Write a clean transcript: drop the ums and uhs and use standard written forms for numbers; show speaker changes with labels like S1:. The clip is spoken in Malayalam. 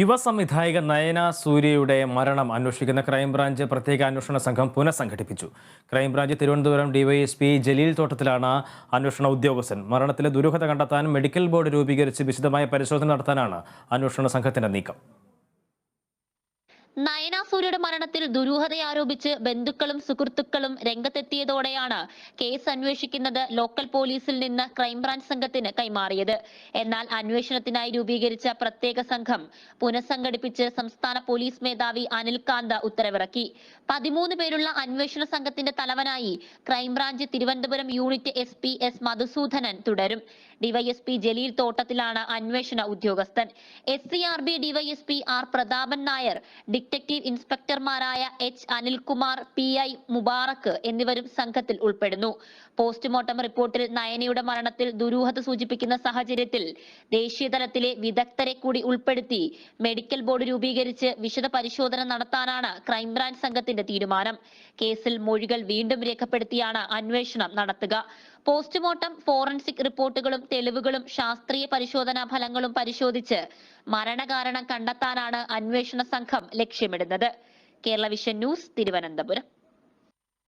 S1: യുവ സംവിധായിക നയന സൂര്യയുടെ മരണം അന്വേഷിക്കുന്ന ക്രൈംബ്രാഞ്ച് പ്രത്യേക അന്വേഷണ സംഘം പുനഃസംഘടിപ്പിച്ചു. ക്രൈംബ്രാഞ്ച് തിരുവനന്തപുരം ഡിവൈഎസ്പി ജലീൽ തോട്ടത്തിലാണ് അന്വേഷണ ഉദ്യോഗസ്ഥൻ. മരണത്തിലെ ദുരൂഹത കണ്ടെത്താൻ മെഡിക്കൽ ബോർഡ് രൂപീകരിച്ച് വിശദമായ പരിശോധന നടത്താനാണ് അന്വേഷണ സംഘത്തിന്റെ നീക്കം.
S2: നയന സൂര്യയുടെ മരണത്തിൽ ദുരൂഹത ആരോപിച്ച് ബന്ധുക്കളും സുഹൃത്തുക്കളും രംഗത്തെത്തിയതോടെയാണ് കേസ് അന്വേഷിക്കുന്നത് ലോക്കൽ പോലീസിൽ നിന്ന് ക്രൈംബ്രാഞ്ച് സംഘത്തിന് കൈമാറിയത്. എന്നാൽ അന്വേഷണത്തിനായി രൂപീകരിച്ച പ്രത്യേക സംഘം പുനഃസംഘടിപ്പിച്ച് സംസ്ഥാന പോലീസ് മേധാവി അനിൽ കാന്ത് ഉത്തരവിറക്കി. 13 പേരുള്ള അന്വേഷണ സംഘത്തിന്റെ തലവനായി crime branch Thiruvananthapuram unit SP S Madhusoodanan തുടരും. ഡിവൈഎസ്പി ജലീൽ തോട്ടത്തിലാണ് അന്വേഷണ ഉദ്യോഗസ്ഥൻ. SCRB DYSP R Prathapan Nair, detective ഇൻസ്പെക്ടർമാരായ H അനിൽകുമാർ, PI മുബാറക്ക് എന്നിവരും സംഘത്തിൽ ഉൾപ്പെടുന്നു. പോസ്റ്റ്മോർട്ടം റിപ്പോർട്ടിൽ നയനയുടെ മരണത്തിൽ ദുരൂഹത സൂചിപ്പിക്കുന്ന സാഹചര്യത്തിൽ ദേശീയതലത്തിലെ വിദഗ്ധരെ കൂടി ഉൾപ്പെടുത്തി മെഡിക്കൽ ബോർഡ് രൂപീകരിച്ച് വിശദ പരിശോധന നടത്താനാണ് ക്രൈംബ്രാഞ്ച് സംഘത്തിന്റെ തീരുമാനം. കേസിൽ മൊഴികൾ വീണ്ടും രേഖപ്പെടുത്തിയാണ് അന്വേഷണം നടത്തുക. പോസ്റ്റ്മോർട്ടം, ഫോറൻസിക് റിപ്പോർട്ടുകളും തെളിവുകളും ശാസ്ത്രീയ പരിശോധനാ ഫലങ്ങളും പരിശോധിച്ച് മരണകാരണം കണ്ടെത്താനാണ് അന്വേഷണ സംഘം ലക്ഷ്യമിടുന്നത്. Kerala vision news, Thiruvananthapuram.